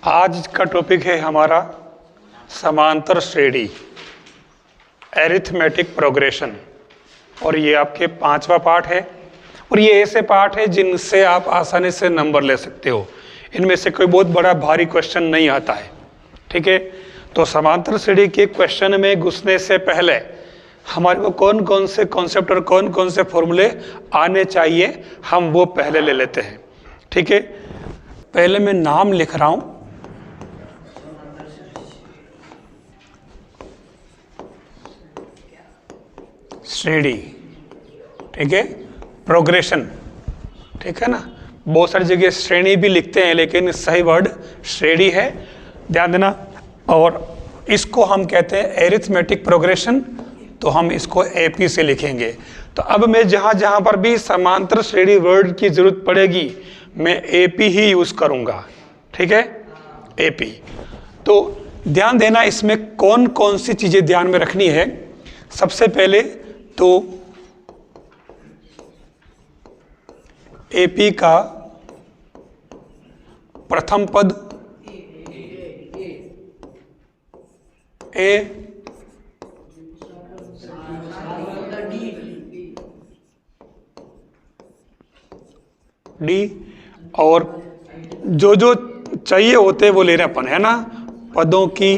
आज का टॉपिक है हमारा समांतर श्रेणी, एरिथमेटिक प्रोग्रेशन। और ये आपके 5वां पार्ट है। और ये ऐसे पार्ट है जिनसे आप आसानी से नंबर ले सकते हो। इनमें से कोई बहुत बड़ा भारी क्वेश्चन नहीं आता है, ठीक है। तो समांतर श्रेणी के क्वेश्चन में घुसने से पहले हमारे को कौन कौन से कॉन्सेप्ट और कौन कौन से फॉर्मूले आने चाहिए, हम वो पहले ले लेते हैं, ठीक है। पहले मैं नाम लिख रहा हूँ। श्रेणी, ठीक है, प्रोग्रेशन, ठीक है ना। बहुत सारी जगह श्रेणी भी लिखते हैं, लेकिन सही वर्ड श्रेणी है, ध्यान देना। और इसको हम कहते हैं एरिथमेटिक प्रोग्रेशन, तो हम इसको एपी से लिखेंगे। तो अब मैं जहां जहां पर भी समांतर श्रेणी वर्ड की जरूरत पड़ेगी, मैं एपी ही यूज करूंगा, ठीक है, एपी। तो ध्यान देना, इसमें कौन कौन सी चीजें ध्यान में रखनी है। सबसे पहले तो एपी का प्रथम पद ए, डी, और जो जो चाहिए होते वो ले रहे अपन, है ना। पदों की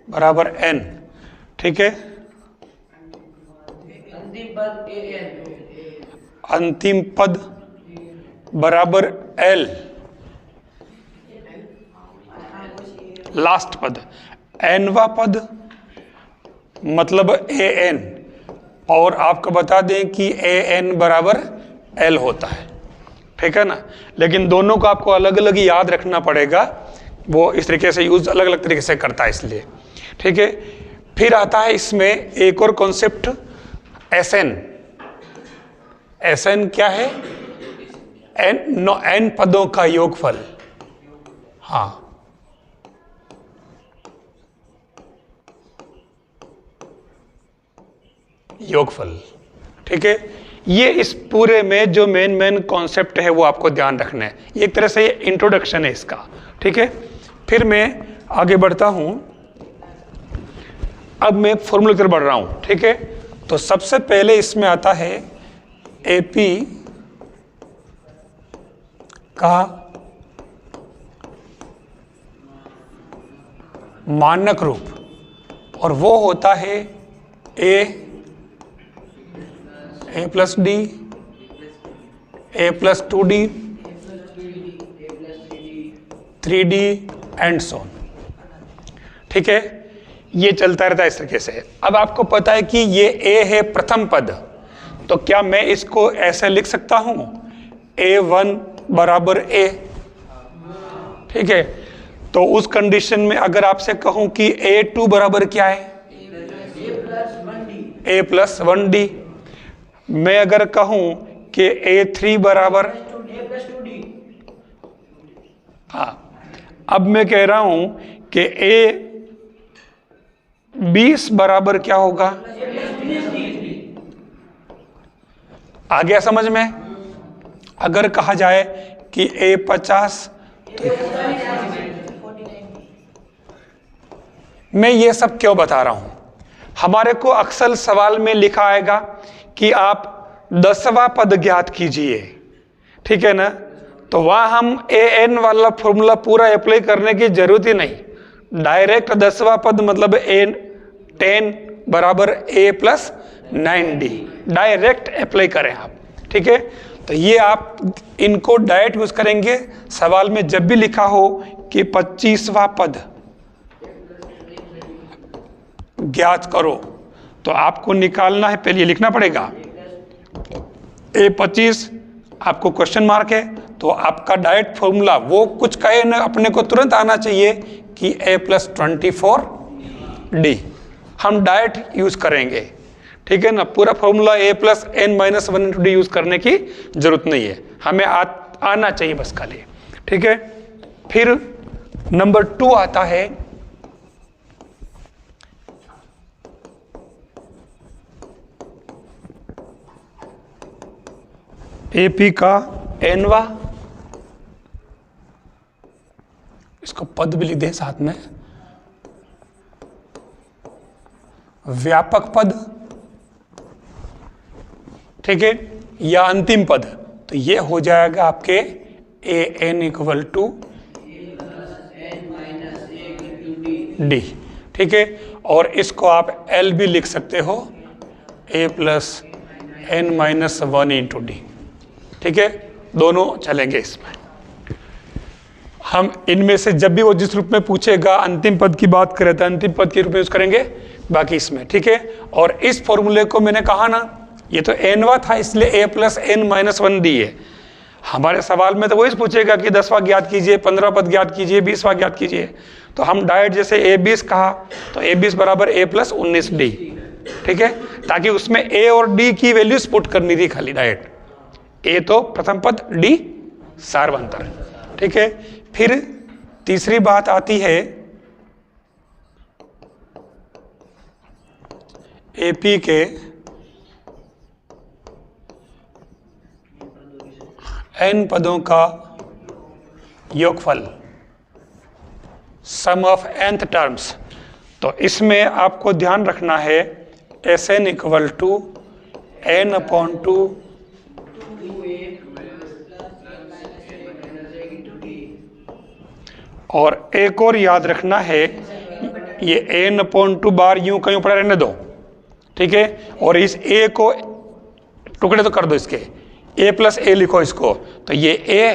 बराबर एन, ठीक है। अंतिम पद बराबर एल, लास्ट पद एनवा पद मतलब ए एन। और आपको बता दें कि ए एन बराबर एल होता है, ठीक है ना। लेकिन दोनों को आपको अलग अलग ही याद रखना पड़ेगा, वो इस तरीके से यूज अलग अलग तरीके से करता है, इसलिए, ठीक है। फिर आता है इसमें एक और concept S N. S N क्या है? एन पदों का योगफल, हाँ। योगफल, ठीक है। ये इस पूरे में जो मेन कॉन्सेप्ट है वो आपको ध्यान रखना है। एक तरह से ये इंट्रोडक्शन है इसका, ठीक है। फिर मैं आगे बढ़ता हूं। अब मैं फॉर्मूले की तरफ बढ़ रहा हूं, ठीक है। तो सबसे पहले इसमें आता है एपी का मानक रूप, और वो होता है a plus d, a plus 2D, 3D and so on, ठीक है। ये चलता रहता है इस तरीके से। अब आपको पता है कि ये ए है प्रथम पद, तो क्या मैं इसको ऐसे लिख सकता हूं, A1 बराबर ए, ठीक है। तो उस कंडीशन में अगर आपसे कहूं कि A2 बराबर क्या है, A प्लस 1D। मैं अगर कहूं कि A3 बराबर, हाँ, अब मैं कह रहा हूं कि A20 बराबर क्या होगा, आ गया समझ में। अगर कहा जाए कि A50, तो मैं ये सब क्यों बता रहा हूं, हमारे को अक्सर सवाल में लिखा आएगा कि आप 10वां पद ज्ञात कीजिए, ठीक है ना। तो वहां हम an वाला फॉर्मूला पूरा अप्लाई करने की जरूरत ही नहीं, डायरेक्ट 10वां पद मतलब A10 बराबर A plus 9D direct apply करें आप, ठीक है। तो ये आप इनको डायरेक्ट यूज करेंगे सवाल में। जब भी लिखा हो कि 25वां पद ज्ञात करो, तो आपको निकालना है, पहले लिखना पड़ेगा A25, आपको क्वेश्चन मार्क है, तो आपका डायरेक्ट फॉर्मूला वो कुछ कहे ना, अपने को तुरंत आना चाहिए कि A प्लस 24D हम डायरेक्ट यूज करेंगे, ठीक है ना। पूरा formula A plus n-1 use करने की जरूरत नहीं है, हमें आना चाहिए बस खाली, ठीक है। फिर नंबर 2 आता है एपी का एनवा, इसको पद भी लिख दें साथ में, व्यापक पद, ठीक है, या अंतिम पद। तो ये हो जाएगा आपके A N equal to D, ठीक है। और इसको आप एल भी लिख सकते हो, a plus n minus one into d, ठीक है। दोनों चलेंगे इसमें। हम इनमें से जब भी वो जिस रूप में पूछेगा अंतिम पद की बात करें तो अंतिम पद के रूप में यूज करेंगे, बाकी इसमें, ठीक है। और इस फॉर्मूले को मैंने कहा ना, ये तो एनवा था इसलिए a plus n minus one d है। हमारे सवाल में तो वही पूछेगा कि 10वां ज्ञात कीजिए, 15 पद ज्ञात कीजिए, 20वां ज्ञात कीजिए। तो हम डायरेक्ट जैसे ए 20 कहा तो ए 20 बराबर ए प्लस 19 डी, ठीक है, ताकि उसमें ए और डी की वैल्यूज पुट करनी थी खाली डायरेक्ट। ए तो प्रथम पद, डी सार्वंतर, ठीक है। फिर तीसरी बात आती है एपी के एन पदों का योगफल, सम ऑफ nth टर्म्स। तो इसमें आपको ध्यान रखना है S N equal to N upon two और एक और याद रखना है, ये एन अपॉन टू बार यूं कहीं पड़ा रहने दो, ठीक है। और इस ए को टुकड़े तो कर दो इसके, ए प्लस ए लिखो इसको। तो ये ए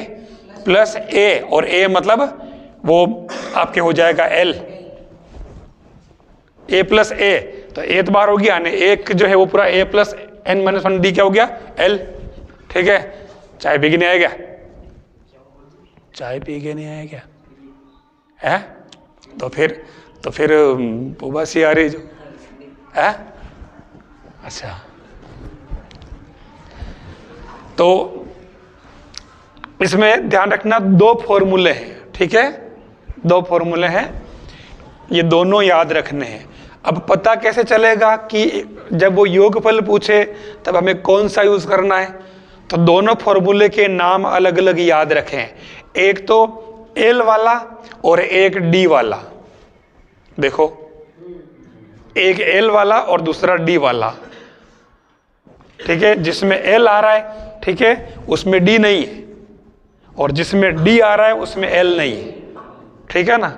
प्लस ए, और ए मतलब वो आपके हो जाएगा एल, ए प्लस ए। तो ए तो बार हो गया, एक जो है वो पूरा a plus n minus one d क्या हो गया, एल, ठीक है। चाय पी के नहीं आया क्या? चाय पी के नहीं आया क्या है? तो फिर उबासी आ रही जो है। अच्छा, तो इसमें ध्यान रखना 2 फॉर्मूले हैं, ठीक है, 2 फॉर्मूले हैं, ये दोनों याद रखने हैं। अब पता कैसे चलेगा कि जब वो योगफल पूछे तब हमें कौन सा यूज करना है? तो दोनों फॉर्मूले के नाम अलग अलग याद रखें, एक तो एल वाला और एक डी वाला। देखो, एक एल वाला और दूसरा डी वाला, ठीक है। जिसमें एल आ रहा है, ठीक है, उसमें डी नहीं है, और जिसमें डी आ रहा है उसमें एल नहीं है, ठीक है ना।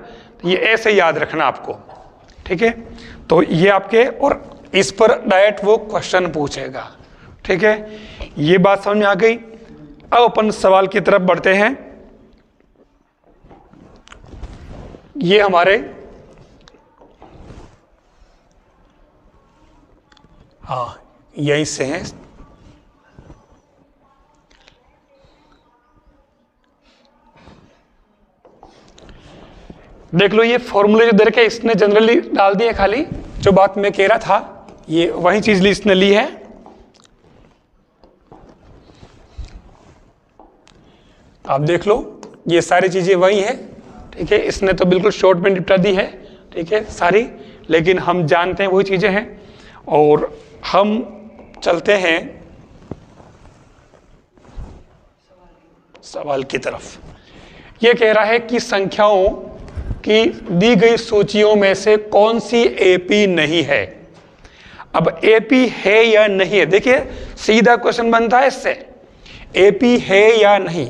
तो ये ऐसे याद रखना आपको, ठीक है। तो ये आपके, और इस पर डायरेक्ट वो क्वेश्चन पूछेगा, ठीक है। ये बात समझ में आ गई। अब अपन सवाल की तरफ बढ़ते हैं। ये हमारे यहीं से हैं। देख लो, ये फॉर्मूले जो दे रखे इसने जनरली डाल दिए, खाली जो बात मैं कह रहा था ये वही चीज इसने ली है। आप देख लो, ये सारी चीजें वही है, ठीक है। इसने तो बिल्कुल शॉर्ट में निपटा दी है, ठीक है, सारी, लेकिन हम जानते हैं वही चीजें हैं। और हम चलते हैं सवाल की तरफ। ये कह रहा है कि संख्याओं की दी गई सूचियों में से कौन सी एपी नहीं है। अब एपी है या नहीं है, देखिए सीधा क्वेश्चन बनता है इससे, एपी है या नहीं।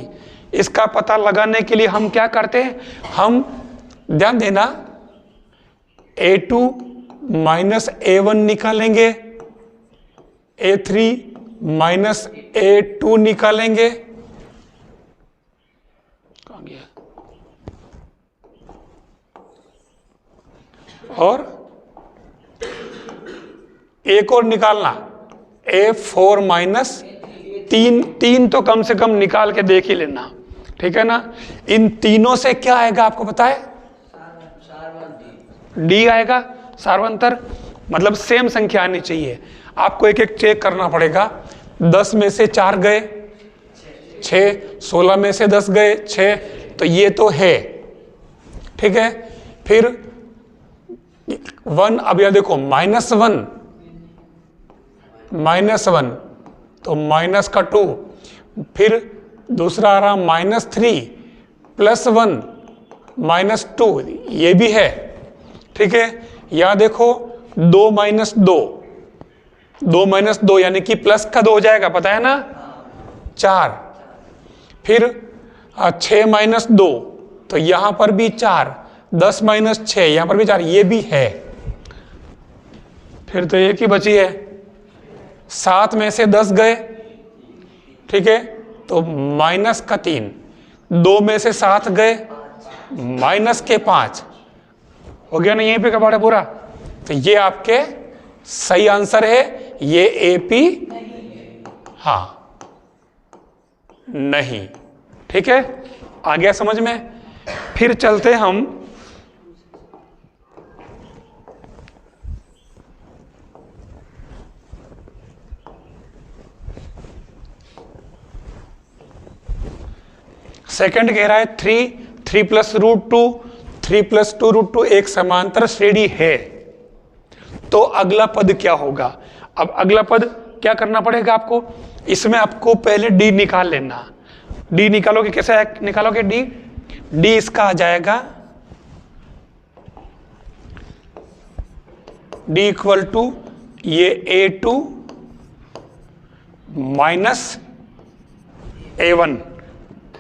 इसका पता लगाने के लिए हम क्या करते हैं, हम ध्यान देना, A2 माइनस A1 निकालेंगे, A3 माइनस A2 निकालेंगे, कहाँ गया, और एक और निकालना A4 माइनस 3 तो कम से कम निकाल के देख ही लेना, ठीक है ना। इन तीनों से क्या आएगा आपको पता है? डी आएगा, सार्वंतर, मतलब सेम संख्या आनी चाहिए। आपको एक एक चेक करना पड़ेगा। 10 में से 4 गए 6, 16 में से 10 गए 6, तो ये तो है, ठीक है। फिर 1, अब यह देखो -1 तो माइनस का 2, फिर दूसरा आ रहा -3 +1 -2, ये भी है, ठीक है। यहाँ देखो 2 - 2, 2 - 2 यानी कि प्लस का 2 हो जाएगा, पता है ना, 4। फिर 6 - 2 तो यहाँ पर भी 4, 10 - 6 यहाँ पर भी 4, ये भी है। फिर तो एक ही बची है, 7 में से 10 गए, ठीक है, तो -3, 2 में से 7 गए, -5 हो गया ना, यहीं पे कबाड़ है पूरा। तो ये आपके सही आंसर है, ये AP हाँ नहीं, ठीक है, आ गया समझ में। फिर चलते हम सेकंड कह रहा है 3 + √2, 3 + 2√2 एक समांतर श्रेणी है, तो अगला पद क्या होगा। अब अगला पद क्या करना पड़ेगा आपको, इसमें आपको पहले D निकाल लेना। D निकालोगे, कैसे निकालोगे D इसका आ जाएगा D = ये A2 - A1,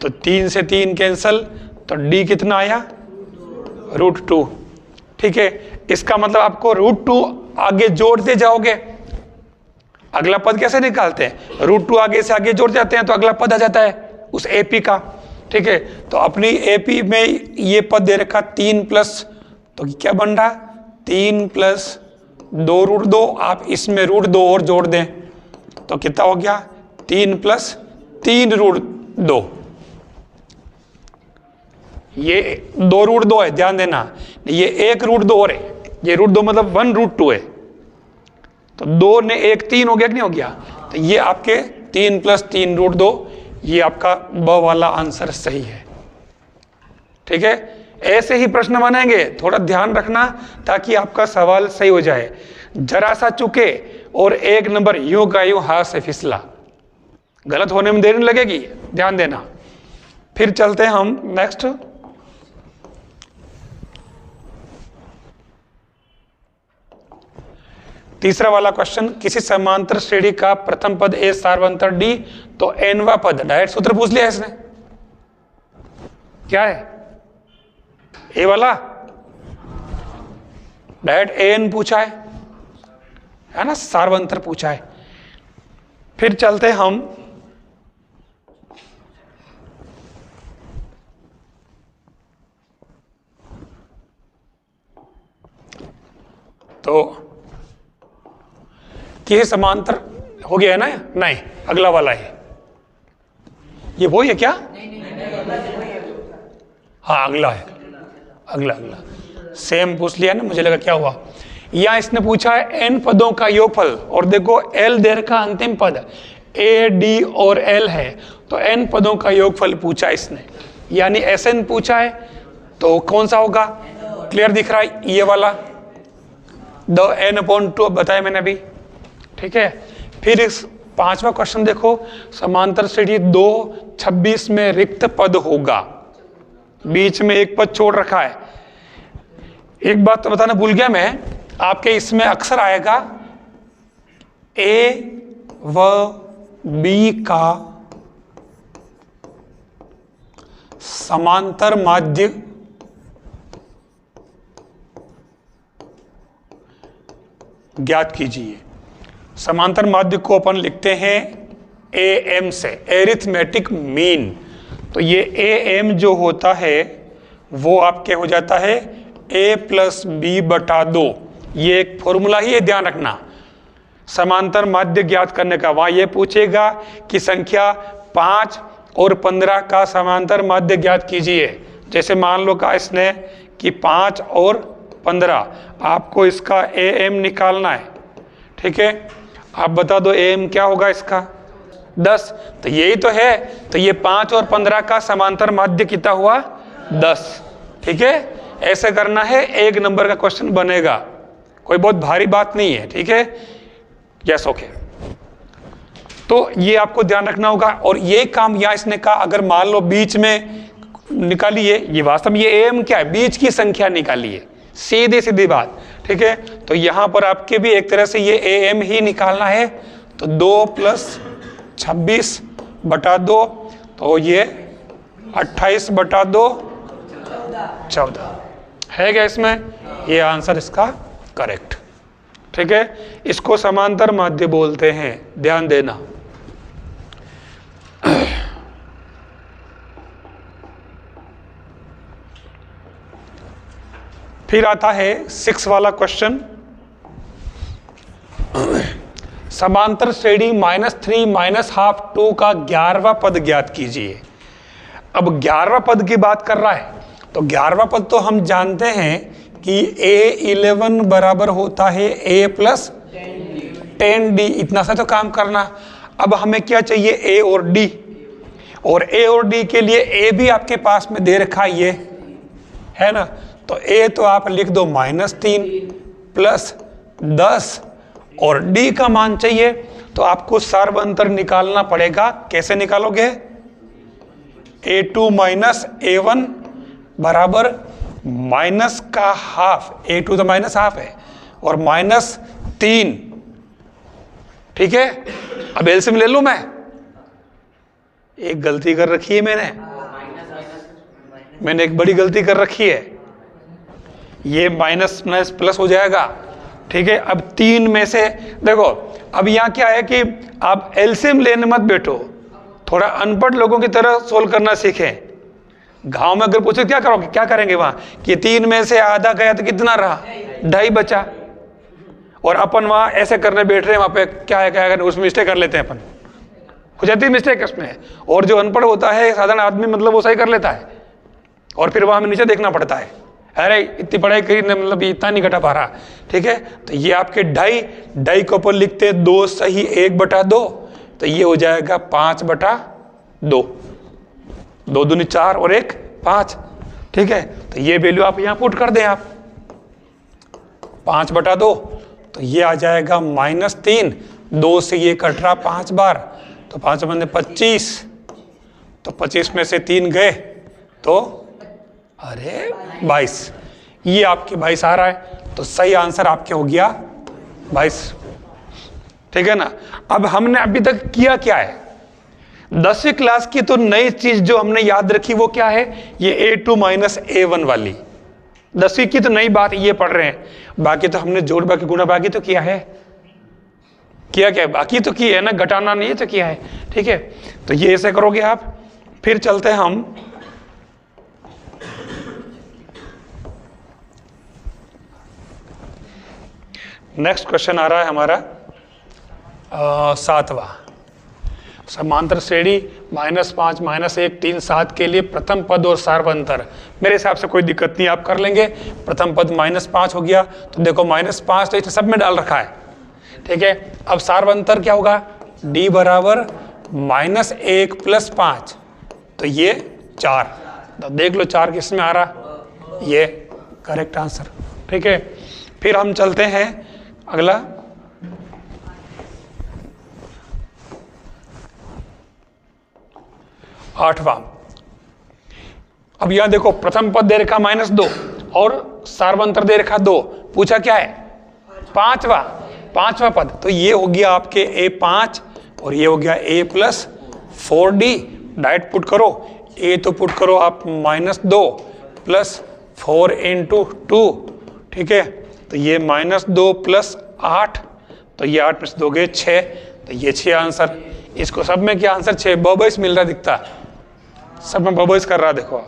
तो 3 से 3 कैंसल, तो D कितना आया √2, ठीक है। इसका मतलब आपको √2 आगे जोड़ते जाओगे, अगला पद कैसे निकालते हैं, √2 आगे से आगे जोड़ जाते हैं तो अगला पद आ जाता है उस AP का, ठीक है। तो अपनी AP में ये पद दे रखा 3 प्लस, तो क्या बन रहा 3 + 2√2, आप इसमें √2 और जोड़ दें तो कितना हो गया 3 + 3√2, ये 2√2 है, ध्यान देना, ये 1 √2 और है, ये √2 मतलब 1 √2 है, तो 2 ने 1 3 हो गया कि नहीं हो गया, तो ये आपके 3 + 3√2, ये आपका ब वाला आंसर सही है, ठीक है। ऐसे ही प्रश्न बनेंगे, थोड़ा ध्यान रखना ताकि आपका सवाल सही हो जाए। जरा सा चुके और 1 नंबर यूं का यूं हाथ से फिसला, गलत होने में देर नहीं लगेगी, ध्यान देना। फिर चलते हैं हम नेक्स्ट, तीसरा वाला क्वेश्चन, किसी समांतर श्रेणी का प्रथम पद A सार्वंतर D, तो nवा पद, डायरेक्ट सूत्र पूछ लिया इसने, क्या है A वाला, डायरेक्ट AN पूछा है ना, सार्वंतर पूछा है। फिर चलते हम तो किसी समांतर हो गया है ना, नहीं अगला वाला है, ये वही है क्या, हाँ अगला है, अगला सेम पूछ लिया ना, मुझे लगा क्या हुआ। या इसने पूछा है n पदों का योगफल, और देखो L दे रखा अंतिम पद A, D और L है, तो n पदों का योगफल पूछा इसने, यानी Sn पूछा है, तो कौन सा होगा, क्लियर दिख रहा है ये वाला, द n/2 बताया मैंने अभी, ठीक है। फिर इस 5वां क्वेश्चन देखो, समांतर श्रेणी 2 26 में रिक्त पद होगा, बीच में एक पद छोड़ रखा है। एक बात तो बताना भूल गया मैं, आपके इसमें अक्सर आएगा A व B का समांतर माध्य ज्ञात कीजिए। समांतर माध्य को अपन लिखते हैं AM से, एरिथमेटिक मीन। तो ये AM जो होता है वो आपके हो जाता है A + B/2, ये एक फॉर्मूला ही है, ध्यान रखना समांतर माध्य ज्ञात करने का। वहां ये पूछेगा कि संख्या 5 और 15 का समांतर माध्य ज्ञात कीजिए। जैसे मान लो का इसने कि 5 और 15, आपको इसका AM निकालना है, ठीक है। आप बता दो AM क्या होगा इसका, 10, तो यही तो है, तो ये 5 और 15 का समांतर माध्य कितना हुआ 10, ठीक है। ऐसे करना है, 1 नंबर का क्वेश्चन बनेगा, कोई बहुत भारी बात नहीं है, ठीक है। Yes okay. तो ये आपको ध्यान रखना होगा। और ये काम यहाँ इसने कहा, अगर मान लो बीच में निकालिए, ये वास्तव में ये am क्या है, बीच की संख्या निकालिए, सीधी सीधी बात, ठीक है। तो यहाँ पर आपके भी एक तरह से ये am ही निकालना है। तो 2 + 26/2, तो ये 28/2 14 है क्या इसमें? ये आंसर इसका करेक्ट, ठीक है। इसको समांतर माध्य बोलते हैं, ध्यान देना। फिर आता है 6 वाला क्वेश्चन, समांतर श्रेणी -3 -½ 2 का 11वां पद ज्ञात कीजिए। अब 11वां पद की बात कर रहा है, तो 11वां पद तो हम जानते हैं कि A11 बराबर होता है A + 10D, इतना सा तो काम करना। अब हमें क्या चाहिए, A और D, और A और D के लिए A भी आपके पास में दे रखा ये है ना। तो A तो आप लिख दो -3 + 10, और D का मान चाहिए, तो आपको सार्वंतर निकालना पड़ेगा। कैसे निकालोगे? A2 - A1 बराबर माइनस का हाफ, A2 तो -½ है, और -3, ठीक है। अब एलसीएम ले लूं मैं, एक गलती कर रखी है मैंने एक बड़ी गलती कर रखी है, ये माइनस प्लस हो जाएगा, ठीक है। अब 3 में से देखो, अब यहाँ क्या है कि आप एलसीएम लेने मत बैठो, थोड़ा अनपढ़ लोगों की तरह सोल्व करना सीखें। गांव में अगर पूछो क्या करोगे, क्या करेंगे वहां कि 3 में से आधा गया तो कितना रहा, 2.5 बचा, और अपन वहां ऐसे करने बैठ रहे हैं, वहां पे क्या है उसमें मिस्टेक कर लेते हैं अपन, हो जाती है मिस्टेक उसमें। और जो अनपढ़ होता है, साधारण आदमी, मतलब वो सही कर लेता है, और फिर वहां हमें नीचे देखना पड़ता है, अरे इतनी पढ़ाई करी, मतलब इतना नहीं घटा पा रहा, ठीक है। तो ये आपके 2.5 के ऊपर लिखते 2 सही 1/2, तो ये हो जाएगा 5/2, 2 दूनी 4 और 1 5, ठीक है। तो ये वैल्यू आप यहां पुट कर दें, आप 5/2, तो ये आ जाएगा -3, 2 से ये कट रहा 5 बार, तो 5 × 25, तो 25 में से 3 गए तो अरे 22, ये आपके 22 आ रहा है, तो सही आंसर आपके हो गया 22, ठीक है ना। अब हमने अभी तक किया क्या है, 10वीं क्लास की तो नई चीज जो हमने याद रखी वो क्या है, ये A2 - A1 वाली 10वीं की तो नई बात ये पढ़ रहे हैं। बाकी तो हमने जोड़ बाकी गुणा बाकी तो किया है, किया क्या है, बाकी तो किया है ना, घटाना नहीं है तो किया है, ठीक है। तो ये ऐसे करोगे आप। फिर चलते हैं हम नेक्स्ट क्वेश्चन, आ रहा है हमारा 7वां, समांतर श्रेणी -5 -1 3 7 के लिए प्रथम पद और सार्वंतर। मेरे हिसाब से कोई दिक्कत नहीं, आप कर लेंगे। प्रथम पद -5 हो गया, तो देखो -5 तो इसने सब में डाल रखा है, ठीक है। अब सार्वंतर क्या होगा, D बराबर -1 + 5, तो ये 4, तो देख लो 4 किस में आ रहा, ये करेक्ट आंसर, ठीक है। फिर हम चलते हैं अगला, आठवां। अब यहां देखो, प्रथम पद दे रखा -2 और सार्वंतर दे रखा 2, पूछा क्या है, पांचवा पद, तो ये हो गया आपके A5 और ये हो गया A + 4D। डायरेक्ट पुट करो, A तो पुट करो आप -2 + 4 × 2, ठीक है। तो ये -2 + 8, तो ये 8 में से 2 गए 6, तो ये 6 आंसर। इसको सब में क्या आंसर 6 22 मिल रहा दिखता, सब में 22 कर रहा, देखो,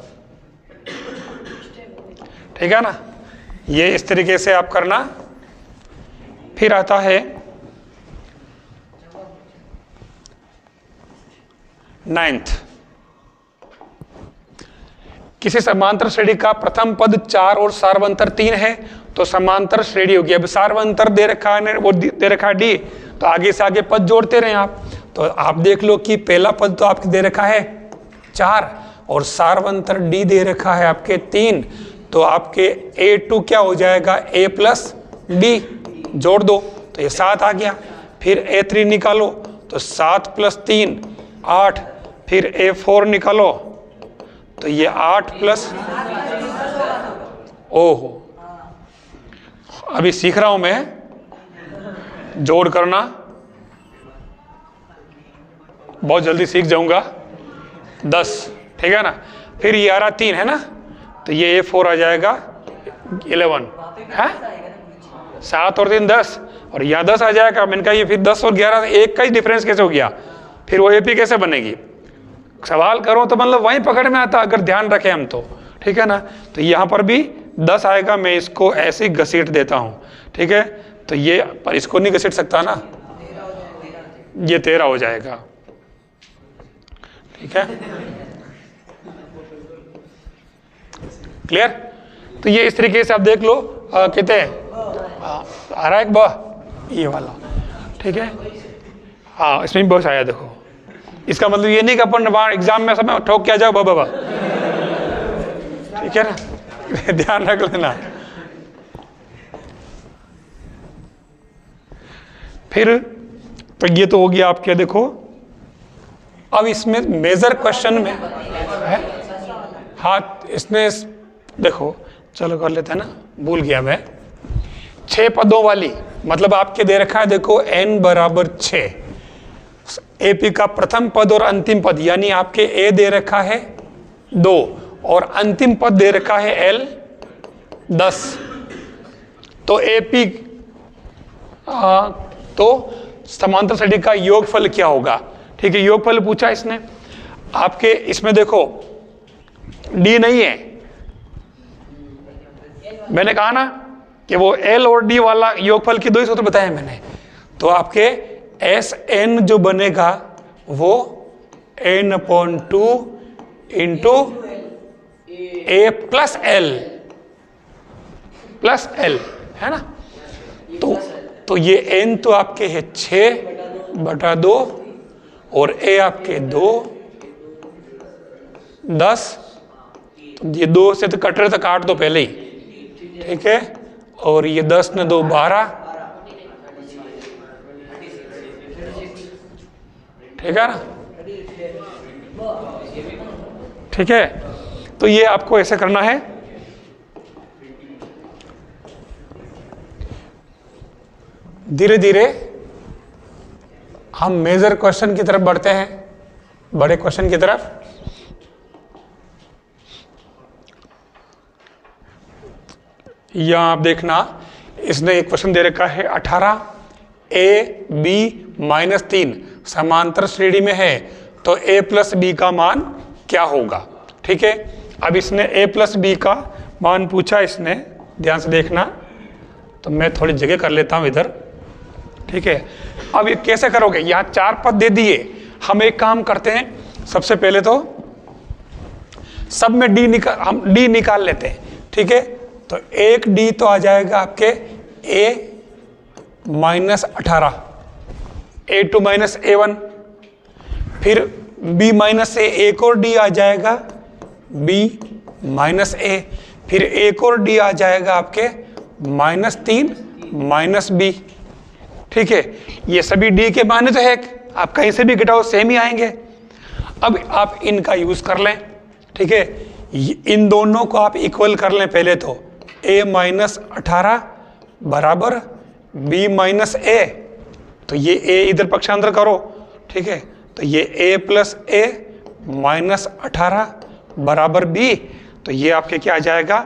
ठीक है ना। ये इस तरीके से आप करना। फिर आता है 9th, किसी समांतर श्रेणी का प्रथम पद 4 और सार्वंतर 3 है, तो समांतर श्रेणी होगी। अब सार्वंतर दे रखा है वो दे रखा है D, तो आगे से आगे पद जोड़ते रहे आप। तो आप देख लो कि पहला पद तो आपके दे रखा है 4 और सार्वंतर D दे रखा है आपके 3, तो आपके A2 क्या हो जाएगा, A + D, जोड़ दो तो ये 7 आ गया। फिर A3 निकालो तो 7 + 3 8, फिर A4 निकालो तो ये 8 प्लस, ओहो अभी सीख रहा हूं मैं जोड़ करना, बहुत जल्दी सीख जाऊंगा। 10, ठीक है ना। फिर ये आ रहा 3 है ना, तो ये A4 आ जाएगा 11 है, 7 और 3 10, और यहाँ 10 आ जाएगा। मैंने कहा ये फिर 10 और 11 एक का ही डिफरेंस कैसे हो गया, फिर वो AP कैसे बनेगी। सवाल करो तो मतलब वहीं पकड़ में आता अगर ध्यान रखें हम तो, ठीक है ना। तो यहाँ पर भी 10 आएगा, मैं इसको ऐसे ही घसीट देता हूँ, ठीक है। तो ये पर इसको नहीं घसीट सकता ना, ये 13 हो जाएगा, ठीक है। क्लियर। तो ये इस तरीके से आप देख लो, कहते हैं आ रहा है एक ये वाला, ठीक है। हाँ इसमें भी बहुत आया, देखो इसका मतलब ये नहीं कि अपन वहाँ एग्जाम में समय ठोक क्या जाओ बाबा, ठीक है ना, ध्यान रख लेना। फिर तो ये तो हो गया आपके, देखो अब इसमें मेजर क्वेश्चन में है, हाँ इसमें देखो चलो कर लेते हैं ना, भूल गया मैं। 6 पदों वाली, मतलब आपके दे रखा है देखो n बराबर 6, AP का प्रथम पद और अंतिम पद, यानी आपके A दे रखा है 2 और अंतिम पद दे रखा है L 10। तो AP तो समांतर श्रेणी का योगफल क्या होगा, ठीक है। योगफल पूछा इसने आपके, इसमें देखो D नहीं है, मैंने कहा ना कि वो L और D वाला योगफल की 2 ही सूत्र बताए मैंने। तो आपके SN जो बनेगा वो n/2 into A plus L है ना। तो ये n तो आपके है 6/2 और A आपके 2 10, तो ये 2 से तो कट रहे, तो काट दो पहले ही, ठीक है। और ये 10 ने 2 12, ठीक है ना, ठीक है। तो ये आपको ऐसे करना है। धीरे धीरे हम मेजर क्वेश्चन की तरफ बढ़ते हैं, बड़े क्वेश्चन की तरफ। यहां आप देखना, इसने एक क्वेश्चन दे रखा है 18 AB - 3 समांतर श्रेणी में है, तो A + B का मान क्या होगा, ठीक है। अब इसने A + B का मान पूछा, इसने ध्यान से देखना। तो मैं थोड़ी जगह कर लेता हूं इधर, ठीक है। अब ये कैसे करोगे, यहाँ 4 पद दे दिए। हम एक काम करते हैं, सबसे पहले तो सब में हम D निकाल लेते हैं, ठीक है। तो एक D तो आ जाएगा आपके A - 18, A2 - A1, फिर B - A, एक और D आ जाएगा B - A, फिर एक और D आ जाएगा आपके -3 - B, ठीक है। ये सभी D के माने तो है, आप कहीं से भी घटाओ सेम ही आएंगे। अब आप इनका यूज कर लें, ठीक है। इन दोनों को आप इक्वल कर लें पहले तो, A - 18 बराबर B - A, तो ये A इधर पक्षांतर करो, ठीक है। तो ये A + A - 18 बराबर B, तो ये आपके क्या आ जाएगा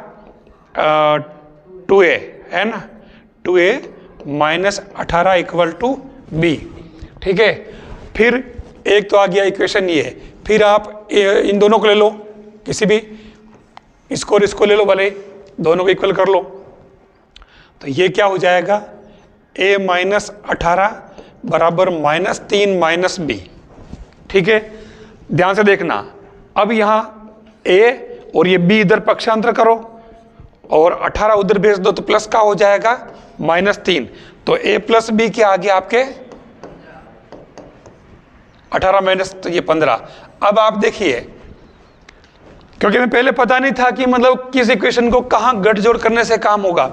2A है ना, 2A - 18 = B, ठीक है। फिर एक तो आ गया इक्वेशन ये, फिर आप इन दोनों को ले लो, किसी भी इसको और इसको ले लो, भले दोनों को इक्वल कर लो। तो ये क्या हो जाएगा A - 18 बराबर -3 - B, ठीक है। ध्यान से देखना, अब यहाँ A और ये B इधर पक्षांतर करो और 18 उधर भेज दो, तो प्लस का हो जाएगा -3। तो A + B के आगे आपके 18 माइनस, तो ये 15। अब आप देखिए, क्योंकि मैं पहले पता नहीं था कि मतलब किस इक्वेशन को कहाँ गठजोड़ करने से काम होगा,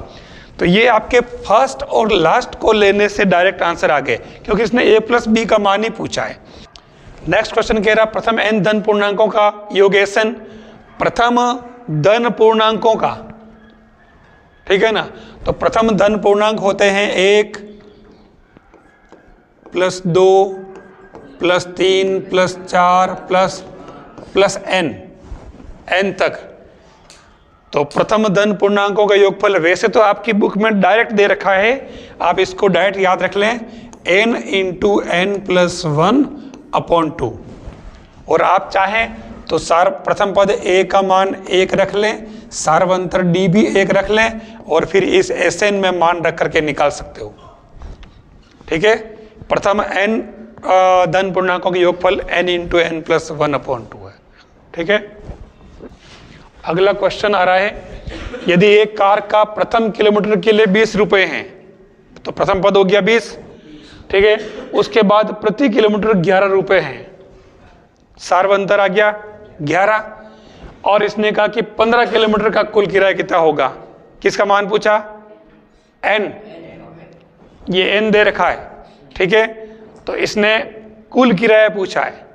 तो ये आपके फर्स्ट और लास्ट को लेने से डायरेक्ट आंसर आ गए, क्योंकि इसने a प्लस बी का मान ही पूछा है। नेक्स्ट क्वेश्चन कह रहा प्रथम n धन पूर्णांकों का योगेशन, प्रथम धन पूर्णांकों का, ठीक है ना। तो प्रथम धन पूर्णांक होते हैं 1 plus 2 plus 3 plus 4 plus n तक। तो प्रथम धन पूर्णांकों का योगफल, वैसे तो आपकी बुक में डायरेक्ट दे रखा है, आप इसको डायरेक्ट याद रख लें, n इंटू n प्लस 1/2। और आप चाहें तो प्रथम पद a का मान 1 रख लें, सार्वंतर d भी 1 रख लें, और फिर इस Sn में मान रख करके निकाल सकते हो, ठीक है। प्रथम n धन पूर्णांकों के योगफल n इंटू n प्लस 1/2 है, ठीक है। अगला क्वेश्चन आ रहा है, यदि एक कार का प्रथम किलोमीटर के लिए 20 रुपए हैं, तो प्रथम पद हो गया 20, ठीक है। उसके बाद प्रति किलोमीटर 11 रुपए हैं, सार्वंतर आ गया 11, और इसने कहा कि 15 किलोमीटर का कुल किराया कितना होगा। किसका मान पूछा? n, ये n दे रखा है, ठीक है। तो इसने कुल किराया पूछा है,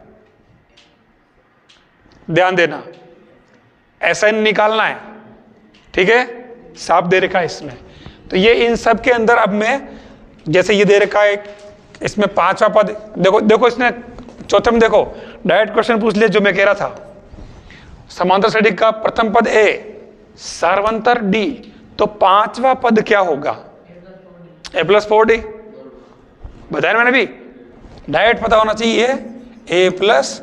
ध्यान देना, Sn निकालना है, ठीक है, साफ दे रखा है इसमें। तो ये इन सब के अंदर अब मैं, जैसे ये दे रखा है, इसमें 5वां पद, देखो इसने चौथे में देखो डायरेक्ट क्वेश्चन पूछ लिया जो मैं कह रहा था, समांतर श्रेणी का प्रथम पद a, सार्वंतर d, तो 5वां पद क्या होगा? a प्लस 4d, बताया मैंने भी, डायरेक्ट पता होना चाहिए, a प्लस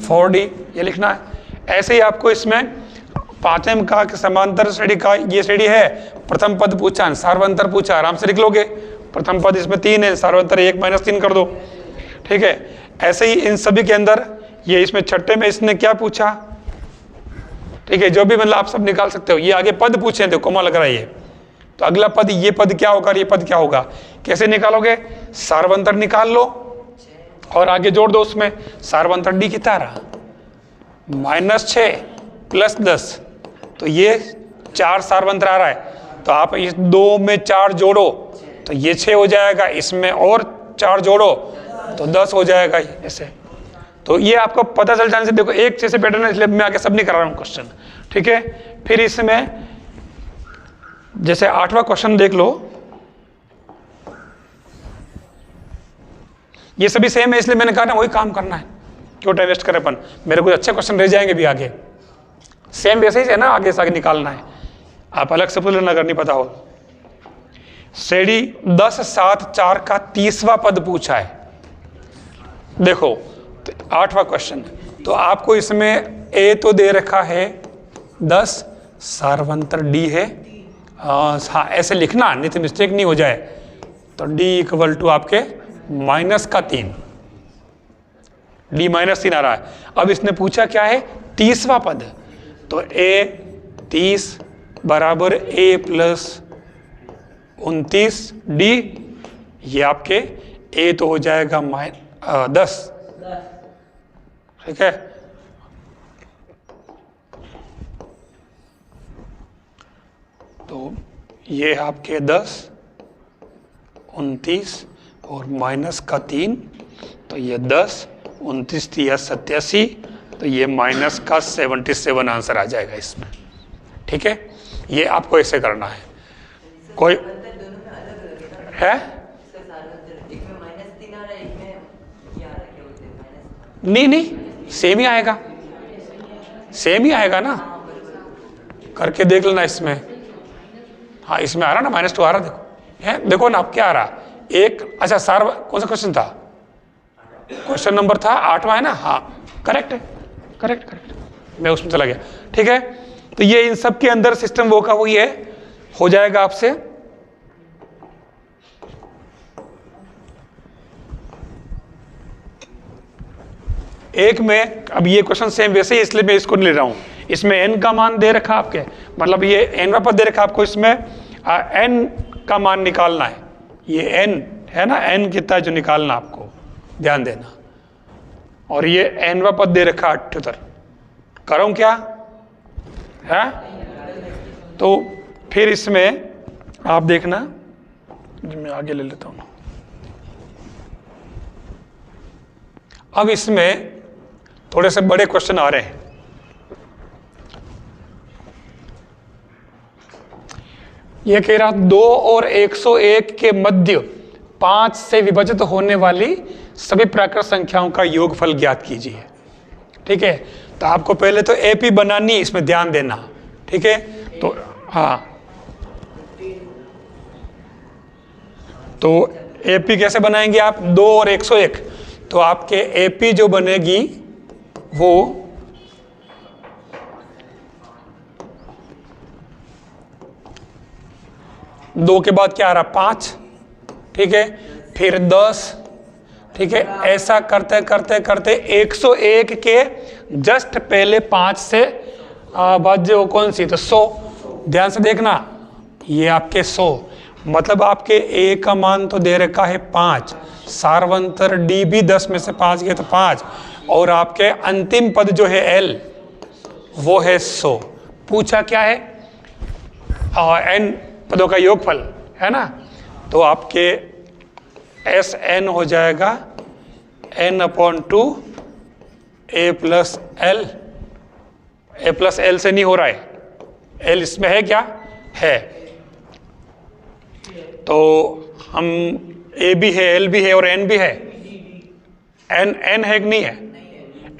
4d ये लिखना है। ऐसे ही आपको इसमें 5वें में कहा कि समांतर श्रेणी का ये श्रेणी है, प्रथम पद पूछा, सार्वंतर पूछा, आराम से लिख लोगे। प्रथम पद इसमें 3 है, सार्वंतर 1 - 3 कर दो, ठीक है। ऐसे ही इन सभी के अंदर ये इसमें छठे में इसने क्या पूछा, ठीक है, जो भी मतलब आप सब निकाल सकते हो। ये आगे पद पूछे हैं, देखो कोमा लग रहा है ये, तो अगला पद, ये पद क्या होगा और ये पद क्या होगा, कैसे निकालोगे? सार्वंतर निकाल लो और आगे जोड़ दो उसमें, सार्वंतर d कितना रहा? -6 प्लस 10, तो ये 4 सार्वंतर आ रहा है, तो आप इस 2 में 4 जोड़ो तो ये 6 हो जाएगा, इसमें और 4 जोड़ो तो 10 हो जाएगा ऐसे। तो ये आपको पता चल जाने से, देखो एक जैसे पैटर्न है, इसलिए मैं आगे सब नहीं करा रहा हूँ क्वेश्चन, ठीक है। फिर इसमें जैसे 8वां क्वेश्चन देख लो, ये सभी सेम है, इसलिए मैंने कहा ना वही काम करना है, क्यों टाइम वेस्ट करें अपन, मेरे कुछ अच्छे क्वेश्चन रह जाएंगे भी आगे, सेम वैसे ही है ना, आगे से आगे निकालना है, आप अलग से पूछ लेना अगर नहीं पता हो। श्रेणी 10, 7, 4 का 30वां पद पूछा है, देखो तो 8वां क्वेश्चन, तो आपको इसमें a तो दे रखा है 10, सार्वंतर d है, हाँ ऐसे लिखना नहीं तो मिस्टेक नहीं हो जाए, तो d = आपके -3, d -3 आ रहा है। अब इसने पूछा क्या है? 30वां पद, तो a 30 बराबर a प्लस 29d, ये आपके a तो हो जाएगा 10, ठीक है। तो ये आपके 10, 29 और -3, तो ये 10, 29 × 87, तो ये -77 आंसर आ जाएगा इसमें, ठीक है। ये आपको ऐसे करना है, कोई है नहीं सेम ही आएगा, सेम ही आएगा ना, करके देख लेना इसमें, हाँ इसमें आ रहा ना -2 आ रहा, देखो ना, अब क्या आ रहा एक, अच्छा कौन सा क्वेश्चन था? क्वेश्चन नंबर था 8वां है ना, हाँ करेक्ट है, करेक्ट, मैं उसमें चला गया, ठीक है। तो ये इन सब के अंदर सिस्टम वो का वही है, हो जाएगा आपसे। एक में, अब ये क्वेश्चन सेम वैसे ही, इसलिए मैं इसको नहीं ले रहा हूं, इसमें n का मान दे रखा आपके, मतलब ये n पद दे रखा आपको, इसमें n का मान निकालना है, ये n है ना, n कितना है जो निकालना आपको, ध्यान देना। और ये n पद दे रखा 78, करूं क्या है? तो फिर इसमें आप देखना, मैं आगे ले लेता हूं। अब इसमें थोड़े से बड़े क्वेश्चन आ रहे हैं। यह कह रहा 2 और 101 के मध्य 5 से विभाजित होने वाली सभी प्राकृत संख्याओं का योगफल ज्ञात कीजिए। ठीक है, तो आपको पहले तो एपी बनानी है, इसमें ध्यान देना। ठीक है, तो हाँ, तो एपी कैसे बनाएंगे आप? 2 और 101, तो आपके एपी जो बनेगी वो 2 के बाद क्या आ रहा? 5। ठीक है, फिर 10। ठीक है, ऐसा करते करते करते 101 के जस्ट पहले 5 से भाज्य वो कौन सी? तो 100। ध्यान से देखना, ये आपके 100, मतलब आपके ए का मान तो दे रखा है 5, सार्वंतर डी भी 10 में से 5 गए तो 5, और आपके अंतिम पद जो है एल वो है 100। पूछा क्या है? एन पदों का योगफल है ना, तो आपके एस एन हो जाएगा n/2 a plus L. A plus L से नहीं हो रहा है, एल इसमें है क्या? है। तो हम ए भी है, एल भी है और एन भी है। एन है कि नहीं है?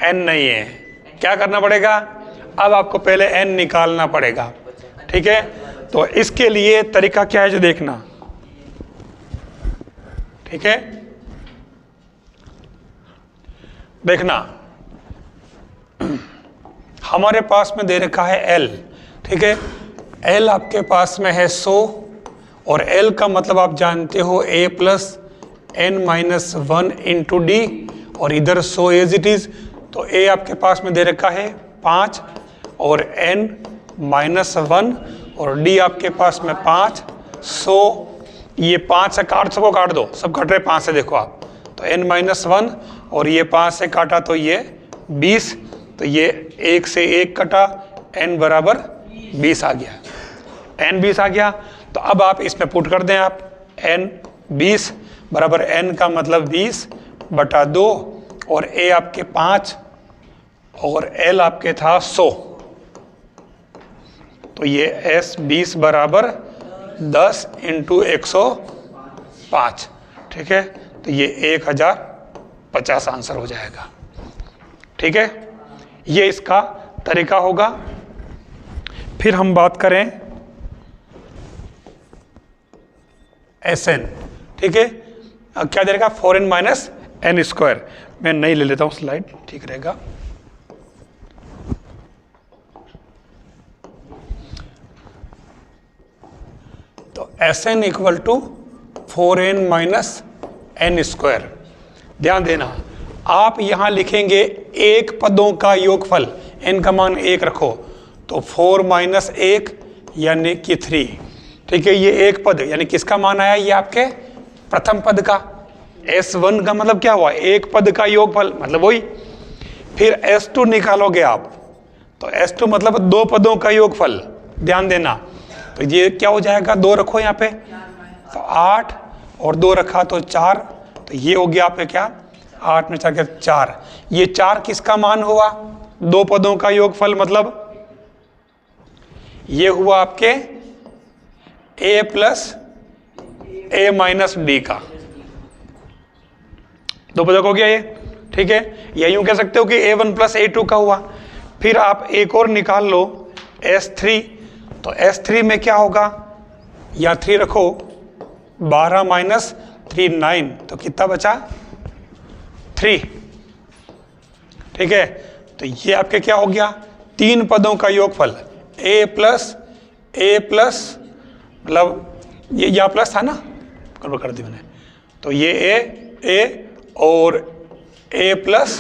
एन नहीं है। क्या करना पड़ेगा? अब आपको पहले एन निकालना पड़ेगा। ठीक है, तो इसके लिए तरीका क्या है जो देखना। ठीक है, देखना, हमारे पास में दे रखा है एल। ठीक है, एल आपके पास में है 100, और एल का मतलब आप जानते हो a plus n-1 into D, और इधर 100 एज इट इज। तो a आपके पास में दे रखा है 5 और n-1 और d आपके पास में 5। 100 ये 5 से काट, सबको काट दो, सब कट रहे 5 से, देखो आप। तो n-1 और ये 5 से काटा तो ये 20, तो ये 1 से 1 कटा, n बराबर 20 आ गया। n 20 आ गया, तो अब आप इसमें पुट कर दें आप, n 20 बराबर n का मतलब 20/2, और a आपके 5 और l आपके था 100, तो ये s 20 बराबर 10 इंटू 105। ठीक है, तो ये 1050 आंसर हो जाएगा। ठीक है, ये इसका तरीका होगा। फिर हम बात करें Sn। ठीक है, क्या दे रहेगा? 4n - n²। मैं नहीं ले लेता हूं स्लाइड, ठीक रहेगा। तो Sn equal to 4n - n²। ध्यान देना, आप यहां लिखेंगे एक पदों का योगफल, n का मान 1 रखो, तो 4 - 1 यानी कि 3। ठीक है, ये एक पद यानी किसका मान आया? ये आपके प्रथम पद का। S1 का मतलब क्या हुआ? एक पद का योगफल, मतलब वही। फिर S2 निकालोगे आप, तो S2 मतलब 2 पदों का योगफल। ध्यान देना, तो ये क्या हो जाएगा? 2 रखो यहाँ पे, तो 8 और 2 रखा तो 4, तो ये हो गया आपके क्या? 8 में 4 के 4। ये 4 किसका मान हुआ? 2 पदों का योगफल, मतलब ये हुआ आपके a plus a minus D का। 2 पदों का हो गया ये। ठीक है, या यूं कह सकते हो कि a1 प्लस a2 का हुआ। फिर आप एक और निकाल लो S3, तो S3 में क्या होगा? या 3 रखो, 12 - 3 9, तो कितना बचा? 3। ठीक है, तो ये आपके क्या हो गया? 3 पदों का योगफल, a प्लस मतलब ये या प्लस था ना, गड़बड़ कर दी मैंने, तो ये a और a प्लस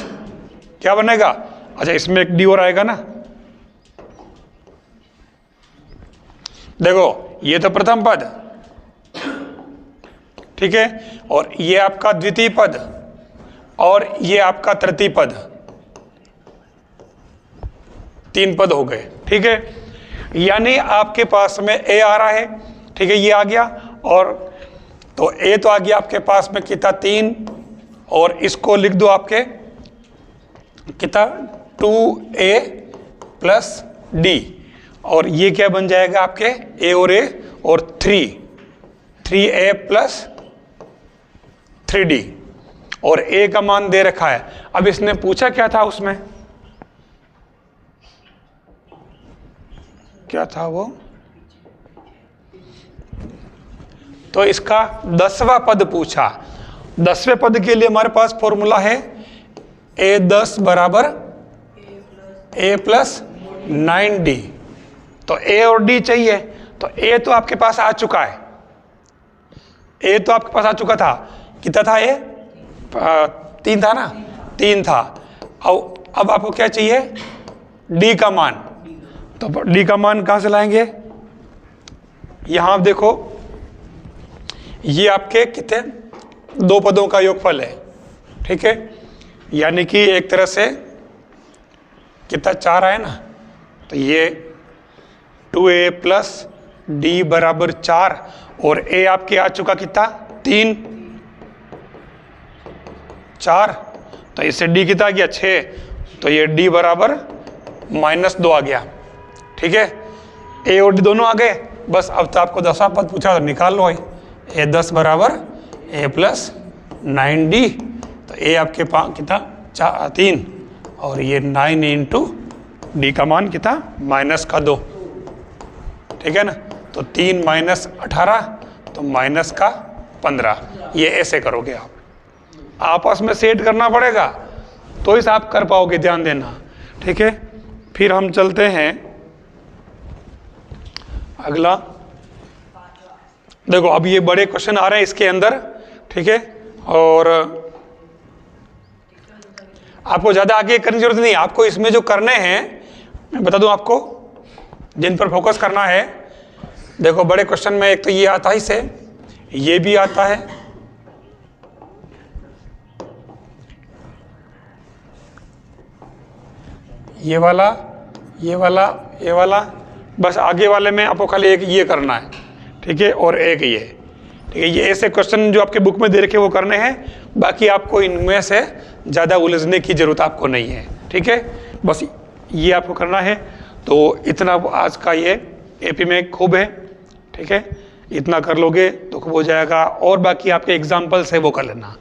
क्या बनेगा? अच्छा, इसमें एक डी और आएगा ना। देखो, ये तो प्रथम पद, ठीक है, और ये आपका द्वितीय पद, और ये आपका तृतीय पद। 3 पद हो गए। ठीक है, यानी आपके पास में a आ रहा है, ठीक है, ये आ गया। और तो ए तो आ गया आपके पास में कितना 3, और इसको लिख दो आपके कितना 2a प्लस डी, और ये क्या बन जाएगा आपके ए और 3a प्लस 3d, और a का मान दे रखा है। अब इसने पूछा क्या था, उसमें क्या था वो, तो इसका 10वां पद पूछा। 10वें पद के लिए हमारे पास फॉर्मूला है a10 बराबर a प्लस 9d, तो a और d चाहिए, तो a तो आपके पास आ चुका है, a तो आपके पास आ चुका था, कितना था a 3 था ना, 3 था। अब आपको क्या चाहिए, d का मान, तो d का मान कहाँ से लाएंगे, यहां आप देखो ये आपके कितने 2 पदों का योगफल है, ठीक है, यानी कि एक तरह से कितना 4 आए ना, तो ये 2a प्लस डी बराबर 4, और a आपके आ चुका कितना 3 4, तो इससे d कितना आ गया 6, तो ये d बराबर -2 आ गया, ठीक है। a और d दोनों आ गए, बस अब तो आपको 10वां पद पूछा तो निकाल लो, a10 बराबर a प्लस 9d, तो a आपके पास कितना 3, और ये 9 इंटू डी का मान कितना -2, ठीक है ना, तो 3 - 18 तो -15, ये ऐसे करोगे आप, आपस में सेट करना पड़ेगा तो इस आप कर पाओगे, ध्यान देना, ठीक है। फिर हम चलते हैं अगला, देखो अब ये बड़े क्वेश्चन आ रहे हैं इसके अंदर, ठीक है, और आपको ज़्यादा आगे करने की जरूरत नहीं, आपको इसमें जो करने हैं मैं बता दूं आपको, जिन पर फोकस करना है। देखो बड़े क्वेश्चन में एक तो ये आता ही से, ये भी आता है, ये वाला, ये वाला, ये वाला, बस आगे वाले में आपको खाली एक ये करना है, ठीक है, और एक ये, ठीक है। ये ऐसे क्वेश्चन जो आपके बुक में दे रखे वो करने हैं, बाकी आपको इनमें से ज़्यादा उलझने की ज़रूरत आपको नहीं है, ठीक है, बस ये आपको करना है। तो इतना आज का ये एपी में खूब है, ठीक है, इतना कर लोगे तो खूब हो जाएगा, और बाकी आपके एग्जाम्पल्स है वो कर लेना।